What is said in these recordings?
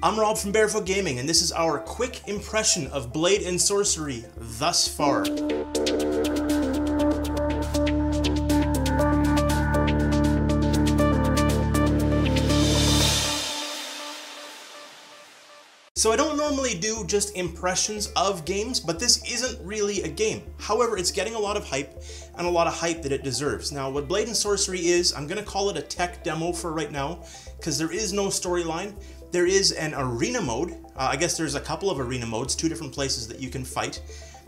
I'm Rob from Barefoot Gaming, and this is our quick impression of Blade and Sorcery thus far. So I don't normally do just impressions of games, but this isn't really a game. However, it's getting a lot of hype, and a lot of hype that it deserves. Now, what Blade and Sorcery is, I'm going to call it a tech demo for right now, because there is no storyline. There is an arena mode. I guess there's a couple of arena modes, 2 different places that you can fight.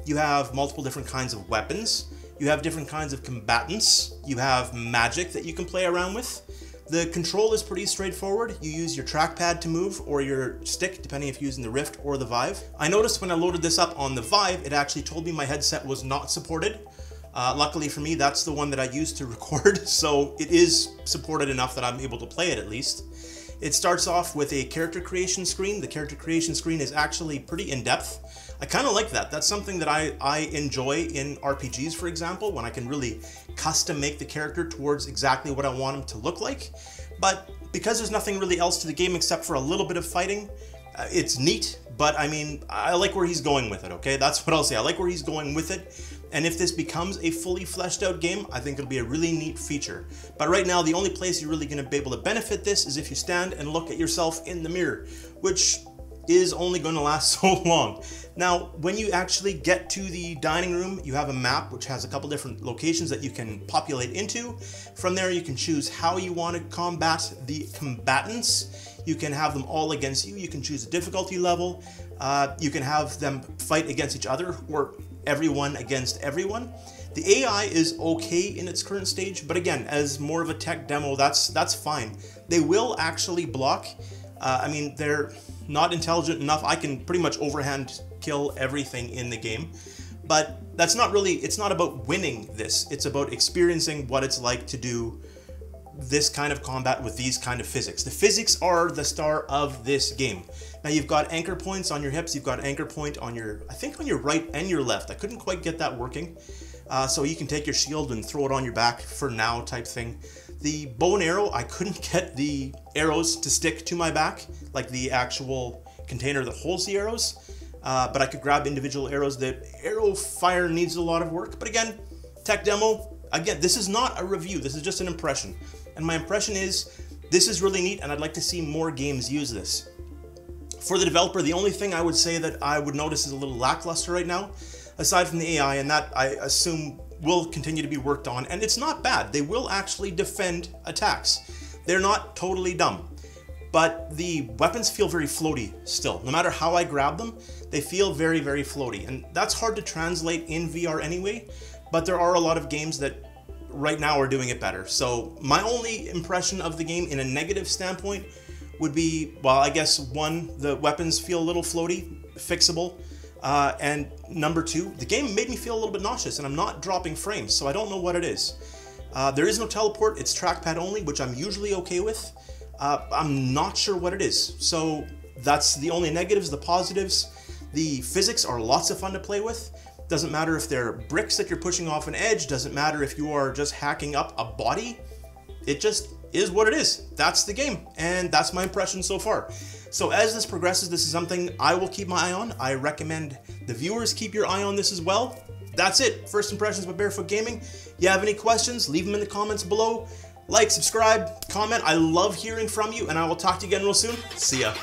You have multiple different kinds of weapons. You have different kinds of combatants. You have magic that you can play around with. The control is pretty straightforward. You use your trackpad to move, or your stick, depending if you're using the Rift or the Vive. I noticed when I loaded this up on the Vive, it actually told me my headset was not supported. Luckily for me, that's the one that I used to record, so it is supported enough that I'm able to play it at least. It starts off with a character creation screen. The character creation screen is actually pretty in-depth. I kind of like that. That's something that I enjoy in RPGs, for example, when I can really custom make the character towards exactly what I want him to look like. But because there's nothing really else to the game except for a little bit of fighting, it's neat, but I mean, I like where he's going with it, okay? That's what I'll say. I like where he's going with it. And if this becomes a fully fleshed out game, I think it'll be a really neat feature. But right now, the only place you're really going to be able to benefit this is if you stand and look at yourself in the mirror, which is only going to last so long. Now, when you actually get to the dining room, you have a map which has a couple different locations that you can populate into. From there, you can choose how you want to combat the combatants. You can have them all against you. You can choose a difficulty level. You can have them fight against each other, or everyone against everyone. The AI is okay in its current stage, but again, as more of a tech demo, that's fine. They will actually block. I mean, they're not intelligent enough. I can pretty much overhand kill everything in the game, but that's not really, it's not about winning this. It's about experiencing what it's like to do this kind of combat with these kind of physics. The physics are the star of this game. Now you've got anchor points on your hips, you've got anchor point on your, I think on your right and your left. I couldn't quite get that working. So you can take your shield and throw it on your back for now type thing. The bow and arrow, I couldn't get the arrows to stick to my back, like the actual container that holds the arrows, but I could grab individual arrows. The arrow fire needs a lot of work, but again, tech demo. Again, this is not a review, this is just an impression. And my impression is, this is really neat and I'd like to see more games use this. For the developer, the only thing I would say that I would notice is a little lackluster right now, aside from the AI, and that I assume will continue to be worked on, and it's not bad. They will actually defend attacks. They're not totally dumb, but the weapons feel very floaty still. No matter how I grab them, they feel very, very floaty, and that's hard to translate in VR anyway, but there are a lot of games that right now are doing it better. So my only impression of the game in a negative standpoint would be, well, I guess one, the weapons feel a little floaty, fixable. And number 2, the game made me feel a little bit nauseous, and I'm not dropping frames, so I don't know what it is. There is no teleport, it's trackpad only, which I'm usually okay with. I'm not sure what it is. So that's the only negatives. The positives, the physics are lots of fun to play with. Doesn't matter if they're bricks that you're pushing off an edge, doesn't matter if you are just hacking up a body. It just is what it is. That's the game, and that's my impression so far. So as this progresses, this is something I will keep my eye on. I recommend the viewers keep your eye on this as well. That's it. First impressions with Barefoot Gaming. You have any questions, leave them in the comments below. Like, subscribe, comment. I love hearing from you, and I will talk to you again real soon. See ya.